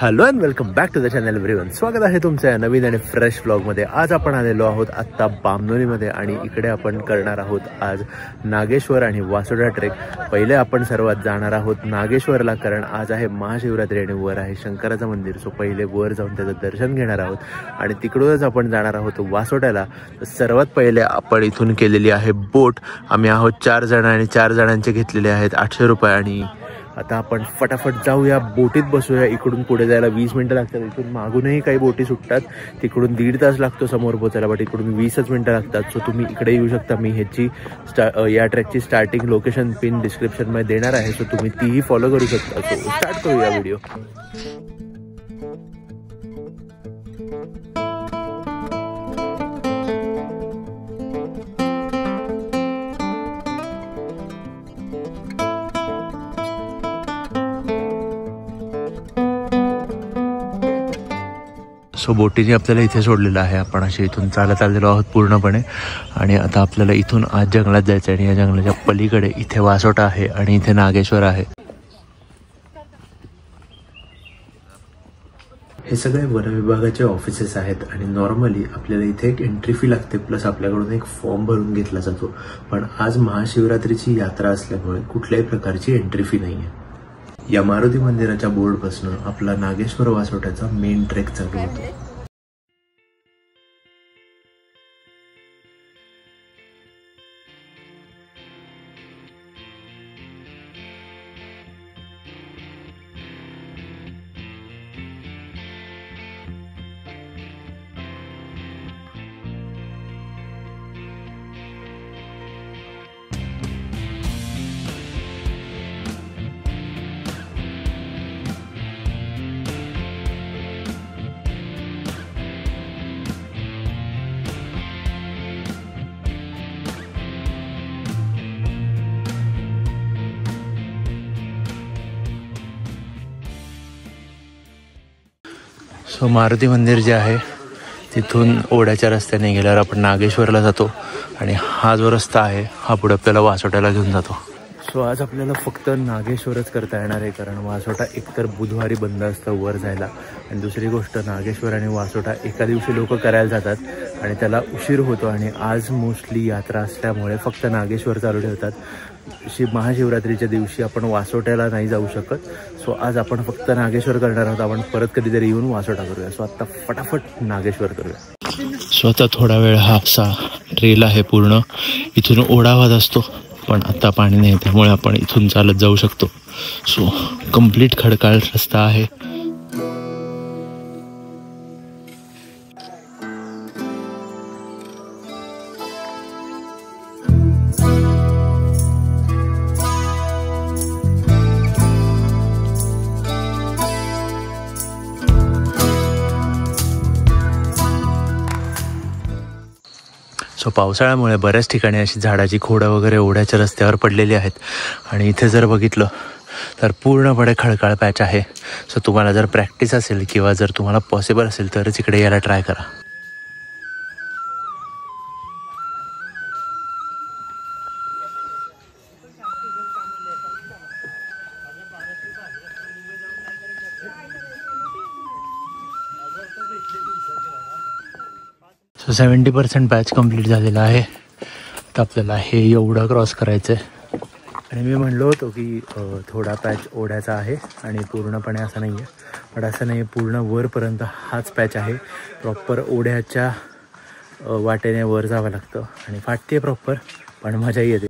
Hello and welcome back to the channel everyone. स्वागत आहे तुमच्या नवीन आणि फ्रेश व्लॉगमध्ये. आज आपण आलेलो आहोत आत्ता बामणोलीमध्ये आणि इकडे आपण करणार आहोत आज नागेश्वर आणि वासोटा ट्रेक. पहिले आपण सर्वात जाणार आहोत नागेश्वरला, कारण आज आहे महाशिवरात्री आणि वर आहे शंकराचं मंदिर. सो पहिले वर जाऊन त्याचं दर्शन घेणार आहोत आणि तिकडूनच आपण जाणार आहोत वासोट्याला. सर्वात पहिले आपण इथून केलेली आहे बोट. आम्ही आहोत 4 जण आणि 4 जणांचे घेतलेले आहेत 800 रुपये. आणि आता आपण फटाफट जाऊया, बोटीत बसूया. इकडून पुढे जायला 20 मिनटं लागतात. इथून मागूनही काही बोटी सुटतात, तिकडून 1.5 तास लागतो समोर पोचायला, बट इकडून 20च मिनटं लागतात. सो तुम्ही इकडे येऊ शकता. मी ह्याची या ट्रॅकची स्टार्टिंग लोकेशन पिन डिस्क्रिप्शनमध्ये देणार आहे, सो तुम्ही तीही फॉलो करू शकता. सो स्टार्ट करूया व्हिडिओ. सो बोटीने आपल्याला इथे सोडलेलं आहे. आपण असे इथून चालत आलेलो आहोत पूर्णपणे. आणि आता आपल्याला इथून आज जंगलात जायचं आहे आणि या जंगलाच्या पलीकडे इथे वासोटा आहे आणि इथे नागेश्वर आहे. हे सगळे वन विभागाचे ऑफिसेस आहेत आणि नॉर्मली आपल्याला इथे एक एंट्री फी लागते, प्लस आपल्याकडून एक फॉर्म भरून घेतला जातो. पण आज महाशिवरात्रीची यात्रा असल्यामुळे कुठल्याही प्रकारची एंट्री फी नाही आहे. या मारुती मंदिराच्या बोर्डपासून आपला नागेश्वर वासोट्याचा मेन ट्रेक चालू होतो. सो मारुती मंदिर जे आहे तिथून ओढ्याच्या रस्त्याने गेल्यावर आपण नागेश्वरला जातो आणि हा जो रस्ता आहे हा पुढे आपल्याला वासोट्याला घेऊन जातो. सो आज आपल्याला फक्त नागेश्वरच करता येणार आहे, कारण वासोटा एकतर बुधवारी बंद असतं वर जायला, आणि दुसरी गोष्ट नागेश्वर आणि वासोटा एका दिवशी लोक करायला जातात आणि त्याला उशीर होतो. आणि आज मोस्टली यात्रा असल्यामुळे फक्त नागेश्वर चालू ठेवतात. महाशिवरात्रीच्या दिवशी आपण वासोट्याला नाही जाऊ शकत. सो आज आपण फक्त नागेश्वर करणार आहोत. आपण परत कधीतरी येऊन वासोटा करूया. सो आता फटाफट नागेश्वर करूया. सो आता थोडा वेळ हा असा ट्रेल आहे पूर्ण. इथून ओढा वाहत असतो, पण आता पाणी नाही त्यामुळे आपण इथून चालत जाऊ शकतो. सो कंप्लीट खडकाळ रस्ता आहे. सो पावसाळ्यामुळे बऱ्याच ठिकाणी अशी झाडाची खोडं वगैरे ओढ्याच्या रस्त्यावर पडलेली आहेत आणि इथे जर बघितलं तर पूर्णपणे खडकाळ पॅच आहे. सो तुम्हाला जर प्रॅक्टिस असेल किंवा जर तुम्हाला पॉसिबल असेल तरच इकडे यायला ट्राय करा. सो 70% पॅच कंप्लीट झालेला आहे. तर आपल्याला हे एवढं क्रॉस करायचं आहे. आणि मी म्हणलो होतो की थोडा पॅच ओढ्याचा आहे आणि पूर्णपणे असं नाही आहे, पण असं नाही, पूर्ण वरपर्यंत हाच पॅच आहे. प्रॉपर ओढ्याच्या वाटेने वर जावं लागतं आणि फाटते प्रॉपर, पण मजा येते.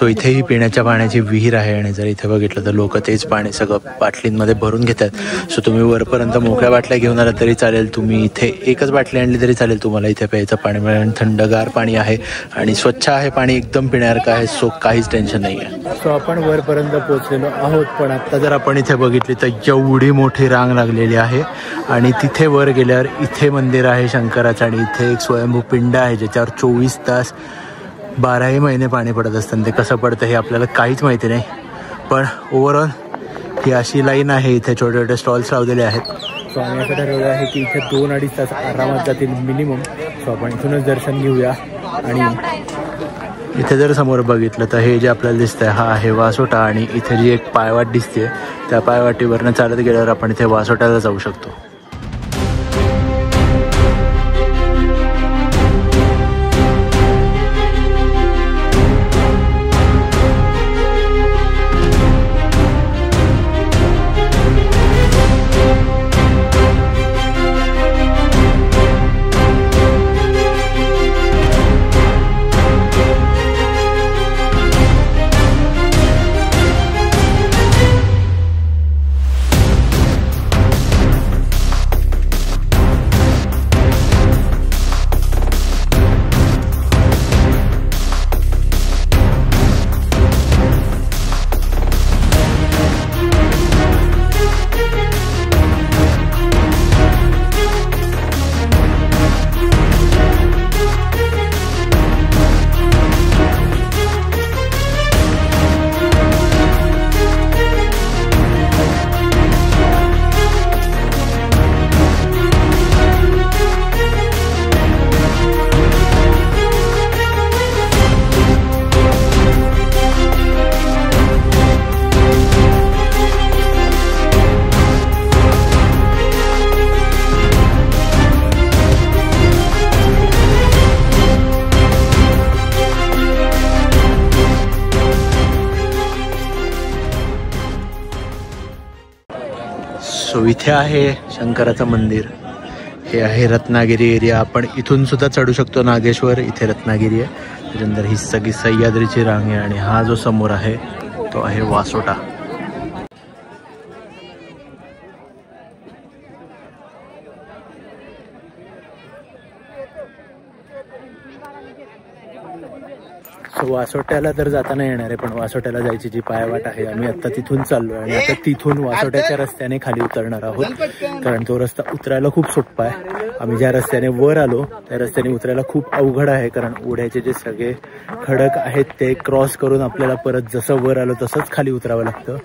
सो इथे ही पिण्याच्या पाण्याची विहीर आहे आणि जर इथे बघितलं तर लोक तेच पाणी सगळं बाटलींमध्ये भरून घेतात. सो तुम्ही वरपर्यंत मोकळ्या बाटल्या घेऊन आला तरी चालेल, तुम्ही इथे एकच बाटली आणली तरी चालेल, तुम्हाला इथे प्यायचं पाणी मिळेल. थंडगार पाणी आहे आणि स्वच्छ आहे पाणी, एकदम पिण्यासारखं आहे. सो काहीच टेन्शन नाही आहे. सो आपण वरपर्यंत पोहोचलेलो आहोत, पण आता जर आपण इथे बघितली तर एवढी मोठी रांग लागलेली आहे आणि तिथे वर गेल्यावर इथे मंदिर आहे शंकराचं आणि इथे एक स्वयंभू पिंड आहे ज्याच्यावर 24 तास 12ही महिने पाणी पडत असतं. ते कसं पडतं हे आपल्याला काहीच माहिती नाही, पण ओव्हरऑल ही अशी लाईन आहे. इथे छोटे छोटे स्टॉल्स लावलेले आहेत. सो आम्ही असं ठरवलं आहे की इथे 2-2.5 तास आरामात जातील मिनिमम. सो आपण इथूनच दर्शन घेऊया. आणि इथे जर समोर बघितलं तर हे जे आपल्याला दिसतंय हा आहे वासोटा आणि इथे जी एक पायवाट दिसते त्या पायवाटीवरनं चालत गेल्यावर आपण इथे वासोट्याला जाऊ शकतो. सो इथे आहे शंकराचं मंदिर. हे आहे रत्नागिरी एरिया. आपण इथून सुद्धा चढू शकतो नागेश्वर. इथे रत्नागिरी आहे, त्याच्यानंतर ही सगळी सह्याद्रीची रांग आहे आणि हा जो समोर आहे तो आहे वासोटा. वासोट्याला तर जाताना येणार आहे, पण वासोट्याला जायची जी पायवाट आहे आम्ही आता तिथून चाललो आणि आता तिथून वासोट्याच्या रस्त्याने खाली उतरणार आहोत, कारण तो रस्ता उतरायला खूप सोपा आहे. आम्ही ज्या रस्त्याने वर आलो त्या रस्त्याने उतरायला खूप अवघड आहे, कारण ओढ्याचे जे सगळे खडक आहेत ते क्रॉस करून आपल्याला परत जसं वर आलो तसंच खाली उतरावं लागतं.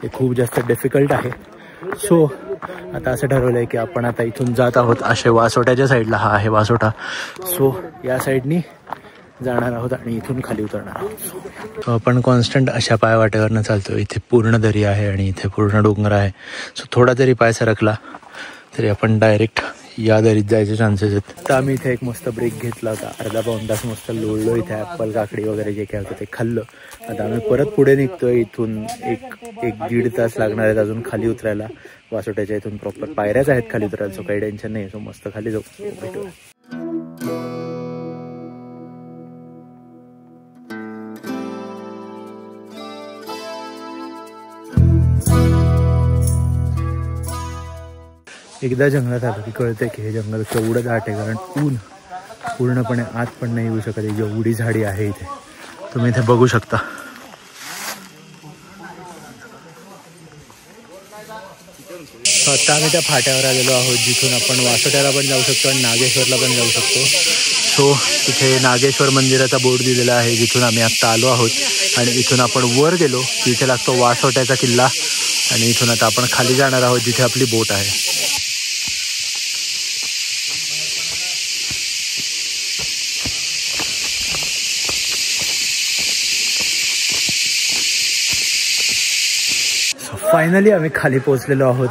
हे खूप जास्त डिफिकल्ट आहे. सो आता असं ठरवलं आहे की आपण आता इथून जात आहोत असे वासोट्याच्या साईडला. हा आहे वासोटा. सो या साईडनी जाणार आहोत आणि इथून खाली उतरणार आहोत. आपण कॉन्स्टंट अशा पायवाटेवरनं चालतो. इथे पूर्ण दरी आहे आणि इथे पूर्ण डोंगर आहे. सो थोडा जरी पाय सरकला तरी आपण डायरेक्ट या दरीत जायचे चान्सेस आहेत. तर आम्ही इथे एक मस्त ब्रेक घेतला होता. अर्धा-पाऊण तास मस्त लोळलो. इथे ॲपल काकडी वगैरे जे काय होतं ते खाल्लं. आता आम्ही परत पुढे निघतोय. इथून एक 1-1.5 तास लागणार आहेत अजून खाली उतरायला. वासोट्याच्या इथून प्रॉपर पायऱ्याच आहेत खाली उतरायला. सो काही टेन्शन नाही. सो मस्त खाली जाऊ. भेटू. एकदा जंगलात आलं की कळतं की हे जंगल केवढं दाट आहे, कारण ऊन पूर्णपणे आत पण नाही येऊ शकत. एवढी झाडी आहे इथे, तुम्ही इथे बघू शकता. आता आम्ही त्या फाट्यावर आलेलो आहोत जिथून आपण वासोट्याला पण जाऊ शकतो आणि नागेश्वरला पण जाऊ शकतो. सो तिथे नागेश्वर मंदिराचा बोर्ड दिलेला आहे जिथून आम्ही आत्ता आलो आहोत आणि इथून आपण वर गेलो की इथे लागतो वासोट्याचा किल्ला आणि इथून आता आपण खाली जाणार आहोत जिथे आपली बोट आहे. फायनली आम्ही खाली पोहोचलेलो आहोत.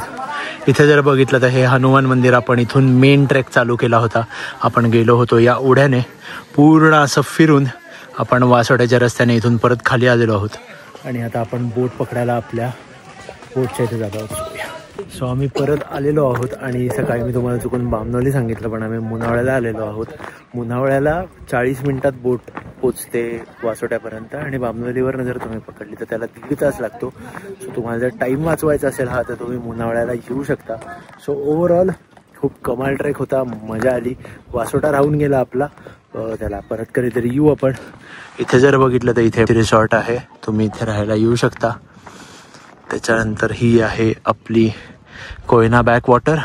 इथे जर बघितलं तर हे हनुमान मंदिर. आपण इथून मेन ट्रेक चालू केला होता. आपण गेलो होतो या ओढ्याने पूर्ण असं फिरून आपण वासोट्याच्या रस्त्याने इथून परत खाली आलेलो आहोत आणि आता आपण बोट पकडायला आपल्या बोटच्या इथे जात आहोत. सो आम्ही परत आलेलो आहोत आणि सकाळी मी तुम्हाला चुकून बामनोली सांगितलं, पण आम्ही मुनावळ्याला आलेलो आहोत. मुनावळ्याला 40 मिनिटात बोट पोचते वासोट्यापर्यंत आणि बामणोलीवरनं जर तुम्ही पकडली तर त्याला 1.5 तास लागतो. सो तुम्हाला जर टाईम वाचवायचा असेल हा तर तुम्ही मुनावळ्याला येऊ शकता. सो ओव्हरऑल खूप कमाल ट्रेक होता, मजा आली. वासोटा राहून गेला आपला, त्याला परत कधीतरी येऊ आपण. इथे जर बघितलं तर इथे रिसॉर्ट आहे, तुम्ही इथे राहायला येऊ शकता. त्याच्यानंतर ही आहे आपली कोयना बॅक वॉटर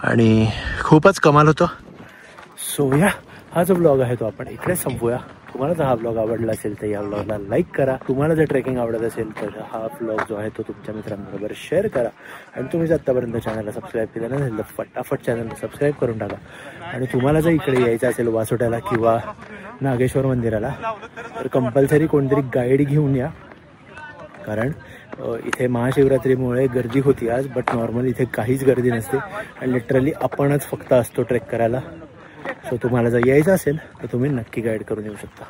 आणि खूपच कमाल होतं. सो या हा जो ब्लॉग आहे तो आपण इकडे संपवूया. तुम्हाला जर हा ब्लॉग आवडला असेल तर या ब्लॉगला लाईक करा. तुम्हाला जर ट्रेकिंग आवडत असेल तर हा ब्लॉग जो आहे तो तुमच्या मित्रांबरोबर शेअर करा. आणि तुम्ही जर आत्तापर्यंत चॅनलला सबस्क्राईब केलं नसेल तर फटाफट चॅनलला सबस्क्राईब करून टाका. आणि तुम्हाला जर इकडे यायचं असेल वासोट्याला किंवा नागेश्वर मंदिराला तर कंपल्सरी कोणतरी गाईड घेऊन या, कारण इथे महाशिवरात्रीमुळे गर्दी होती आज. बट नॉर्मल इथे काहीच गर्दी नसते आणि लिटरली आपणच फक्त असतो ट्रेक करायला. सो तुम्हाला जर यायचं असेल तर तुम्ही नक्की गाईड करून येऊ शकता.